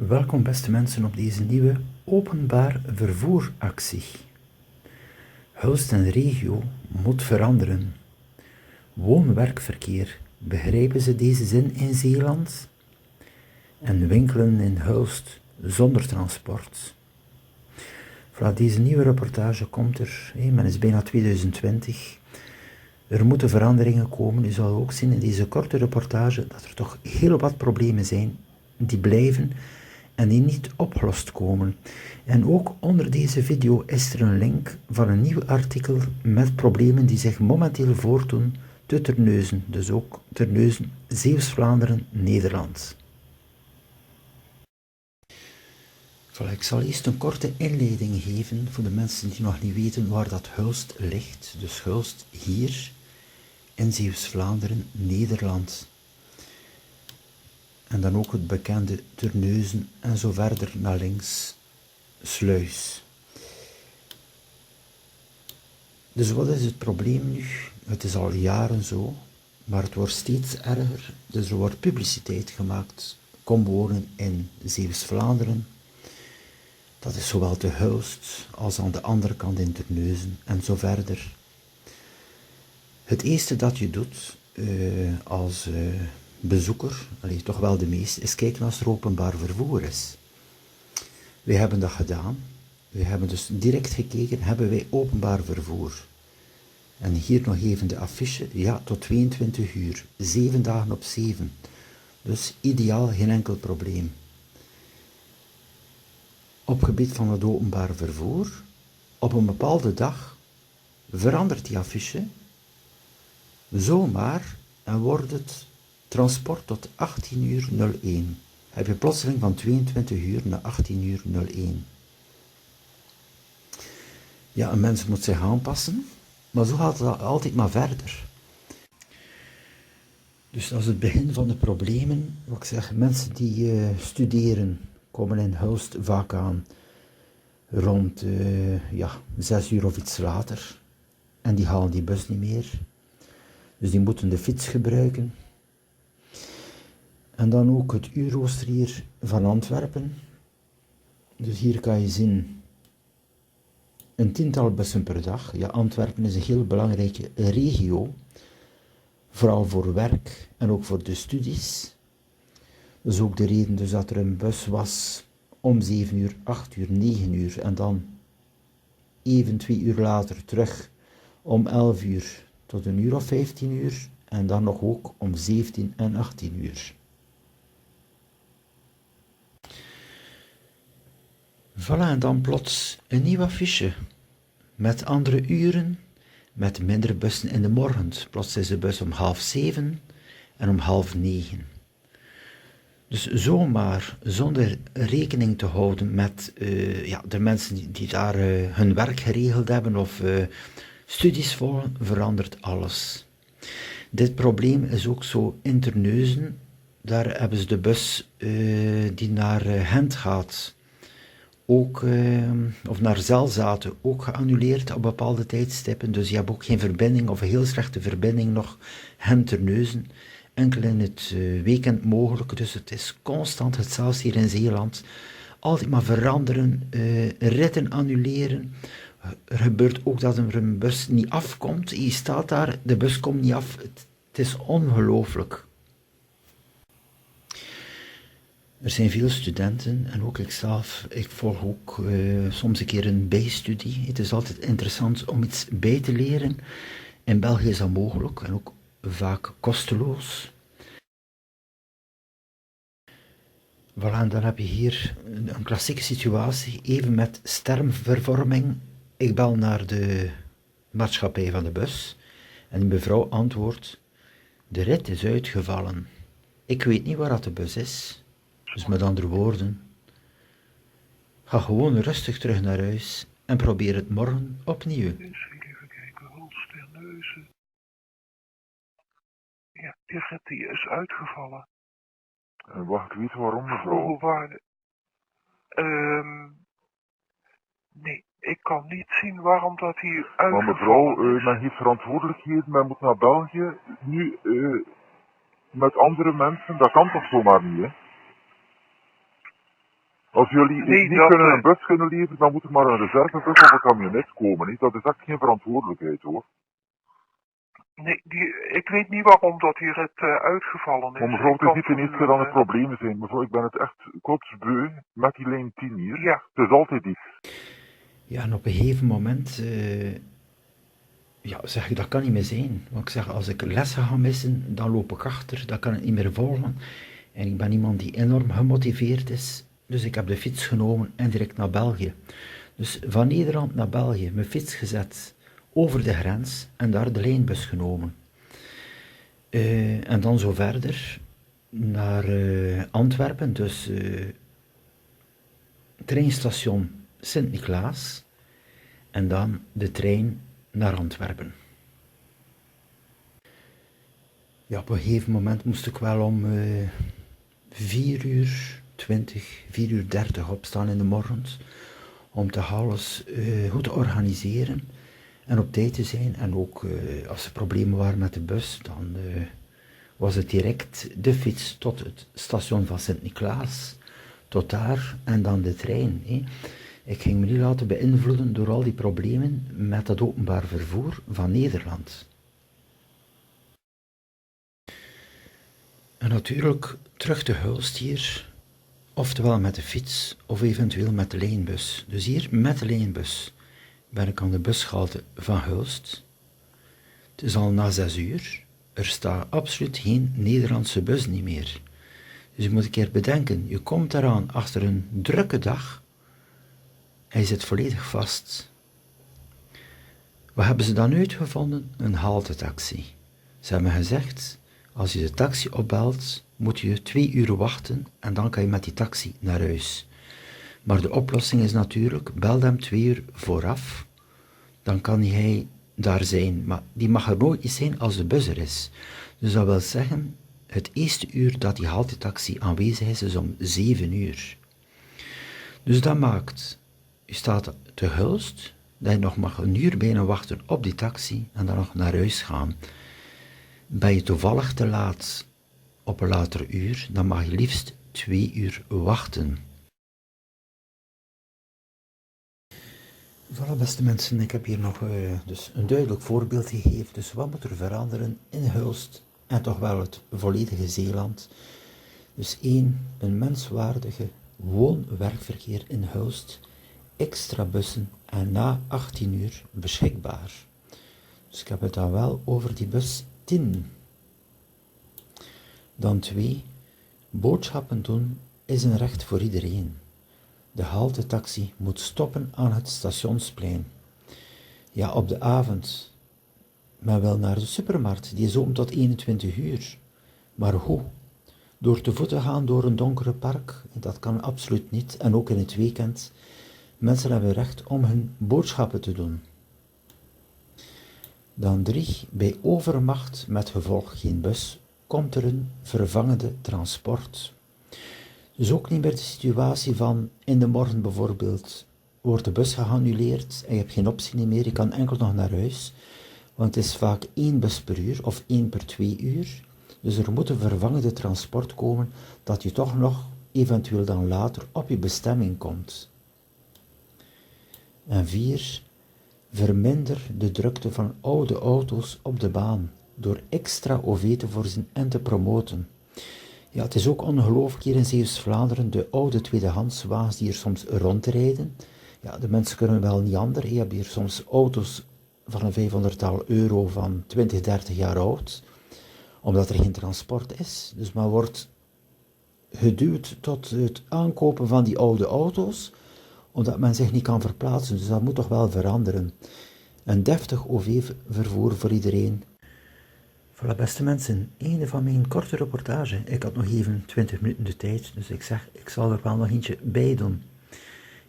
Welkom beste mensen op deze nieuwe openbaar vervoeractie. Hulst en regio moet veranderen. Woon-werkverkeer, begrijpen ze deze zin in Zeeland? En winkelen in Hulst zonder transport. Vanuit deze nieuwe reportage komt er, men is bijna 2020, er moeten veranderingen komen. U zal ook zien in deze korte reportage dat er toch heel wat problemen zijn die blijven en die niet opgelost komen. En ook onder deze video is er een link van een nieuw artikel met problemen die zich momenteel voordoen te Terneuzen, dus ook Terneuzen, Zeeuws-Vlaanderen, Nederland. Voilà, ik zal eerst een korte inleiding geven voor de mensen die nog niet weten waar dat Hulst ligt. Dus Hulst hier in Zeeuws-Vlaanderen, Nederland. En dan ook het bekende Terneuzen en zo verder naar links, Sluis. Dus wat is het probleem nu? Het is al jaren zo, maar het wordt steeds erger. Dus er wordt publiciteit gemaakt. Kom wonen in Zeeuws-Vlaanderen. Dat is zowel te Hulst als aan de andere kant in Terneuzen en zo verder. Het eerste dat je doet als bezoeker, toch wel de meeste, is kijken als er openbaar vervoer is. Wij hebben dat gedaan. We hebben dus direct gekeken, hebben wij openbaar vervoer? En hier nog even de affiche, ja, tot 22 uur, 7 dagen op 7. Dus ideaal, geen enkel probleem. Op gebied van het openbaar vervoer, op een bepaalde dag, verandert die affiche, zomaar, en wordt het transport tot 18:01. Heb je plotseling van 22 uur naar 18:01. Ja, een mens moet zich aanpassen, maar zo gaat het altijd maar verder. Dus dat is het begin van de problemen. Wat ik zeg, mensen die studeren, komen in Hulst vaak aan rond 6 uur of iets later. En die halen die bus niet meer. Dus die moeten de fiets gebruiken. En dan ook het uurrooster hier van Antwerpen. Dus hier kan je zien een 10-tal bussen per dag. Ja, Antwerpen is een heel belangrijke regio. Vooral voor werk en ook voor de studies. Dat is ook de reden dus dat er een bus was om 7 uur, 8 uur, 9 uur. En dan even 2 uur later terug om 11 uur tot een uur of 15 uur. En dan nog ook om 17 en 18 uur. Voilà, en dan plots een nieuw affiche. Met andere uren, met minder bussen in de morgen. Plots is de bus om 6:30 en om 8:30. Dus zomaar, zonder rekening te houden met de mensen die daar hun werk geregeld hebben of studies volgen, verandert alles. Dit probleem is ook zo in Terneuzen. Daar hebben ze de bus die naar Gent gaat, ook, of naar Zelzaten, ook geannuleerd op bepaalde tijdstippen. Dus je hebt ook geen verbinding of een heel slechte verbinding nog Gent-Terneuzen. Enkel in het weekend mogelijk, dus het is constant hetzelfde hier in Zeeland. Altijd maar veranderen, ritten annuleren. Er gebeurt ook dat er een bus niet afkomt. Je staat daar, de bus komt niet af. Het is ongelooflijk. Er zijn veel studenten en ook ikzelf. Ik volg ook soms een keer een bijstudie. Het is altijd interessant om iets bij te leren. In België is dat mogelijk en ook vaak kosteloos. Voilà, en dan heb je hier een klassieke situatie, even met stermvervorming. Ik bel naar de maatschappij van de bus en die mevrouw antwoordt: de rit is uitgevallen. Ik weet niet waar dat de bus is. Dus met andere woorden, ga gewoon rustig terug naar huis en probeer het morgen opnieuw. Even kijken, Hulst, Terneuzen. Ja, die rit die is uitgevallen. Wacht, weet je waarom, mevrouw? Hoge waarde. Nee, ik kan niet zien waarom dat hier uitgevallen Maar mevrouw, is. men heeft verantwoordelijkheden, men moet naar België. Nu, met andere mensen, dat kan toch zomaar niet, hè? Als jullie Nee, niet dat, kunnen een bus kunnen leveren, dan moet er maar een reservebus of een camionet komen. Hè. Dat is echt geen verantwoordelijkheid hoor. nee, ik weet niet waarom dat hier het uitgevallen is. Maar mevrouw, Ik het is kan niet de voor eerste u keer dat een, er problemen zijn. Mevrouw, ik ben het echt kotsbeu met die lijn 10 hier. ja, Het is altijd iets. Ja, en op een gegeven moment ja, zeg ik, dat kan niet meer zijn. Want ik zeg, als ik lessen ga missen, dan loop ik achter, dan kan ik niet meer volgen. En ik ben iemand die enorm gemotiveerd is, dus ik heb de fiets genomen en direct naar België. Dus van Nederland naar België, mijn fiets gezet, over de grens en daar de lijnbus genomen. En dan zo verder naar Antwerpen, dus treinstation Sint-Niklaas en dan de trein naar Antwerpen. Ja, op een gegeven moment moest ik wel om 4:20, 4:30 opstaan in de morgens om te alles goed te organiseren en op tijd te zijn. En ook als er problemen waren met de bus, dan was het direct de fiets tot het station van Sint-Niklaas, tot daar en dan de trein. Ik ging me niet laten beïnvloeden door al die problemen met het openbaar vervoer van Nederland. En natuurlijk terug te Hulst hier, oftewel met de fiets of eventueel met de lijnbus. Dus hier met de lijnbus ben ik aan de bushalte van Hulst. Het is al na 6 uur. Er staat absoluut geen Nederlandse bus niet meer. Dus je moet een keer bedenken, je komt eraan achter een drukke dag en je zit volledig vast. Wat hebben ze dan uitgevonden? Een haltetaxi. Ze hebben gezegd, als je de taxi opbelt, moet je 2 uur wachten en dan kan je met die taxi naar huis. Maar de oplossing is natuurlijk, bel hem 2 uur vooraf, dan kan hij daar zijn. Maar die mag er nooit niet zijn als de bus er is. Dus dat wil zeggen, het eerste uur dat die haltetaxi aanwezig is om 7 uur. Dus dat maakt, je staat te Hulst, dat je nog mag een uur bijna wachten op die taxi en dan nog naar huis gaan. Ben je toevallig te laat op een later uur, dan mag je liefst 2 uur wachten. Voilà, beste mensen, ik heb hier nog dus een duidelijk voorbeeld gegeven. Dus wat moet er veranderen in Hulst en toch wel het volledige Zeeland? Dus 1, een menswaardige woon-werkverkeer in Hulst, extra bussen en na 18 uur beschikbaar. Dus ik heb het dan wel over die bus 10. Dan 2, boodschappen doen is een recht voor iedereen. De haltetaxi moet stoppen aan het stationsplein. Ja, op de avond. Men wil naar de supermarkt, die is open tot 21 uur. Maar hoe? Door te voeten gaan door een donkere park? Dat kan absoluut niet. En ook in het weekend. Mensen hebben recht om hun boodschappen te doen. Dan 3, bij overmacht met gevolg geen bus, komt er een vervangende transport. Dus ook niet meer de situatie van in de morgen bijvoorbeeld wordt de bus geannuleerd en je hebt geen optie meer, je kan enkel nog naar huis, want het is vaak 1 bus per uur of 1 per 2 uur. Dus er moet een vervangende transport komen dat je toch nog eventueel dan later op je bestemming komt. En 4, verminder de drukte van oude auto's op de baan door extra OV te voorzien en te promoten. Ja, het is ook ongelooflijk hier in Zeeuws-Vlaanderen, de oude tweedehandswagens die hier soms rondrijden. Ja, de mensen kunnen wel niet anders. Je hebt hier soms auto's van een 500-tal euro van 20, 30 jaar oud, omdat er geen transport is. Dus men wordt geduwd tot het aankopen van die oude auto's, omdat men zich niet kan verplaatsen. Dus dat moet toch wel veranderen. Een deftig OV-vervoer voor iedereen. Voilà, beste mensen, einde van mijn korte reportage. Ik had nog even 20 minuten de tijd, dus ik zeg, ik zal er wel nog eentje bij doen.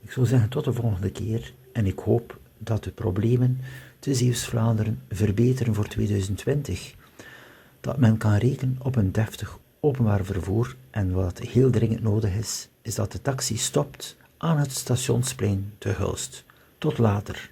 Ik zou zeggen, tot de volgende keer. En ik hoop dat de problemen te Zeeuws-Vlaanderen verbeteren voor 2020. Dat men kan rekenen op een deftig openbaar vervoer. En wat heel dringend nodig is, is dat de taxi stopt aan het stationsplein te Hulst. Tot later.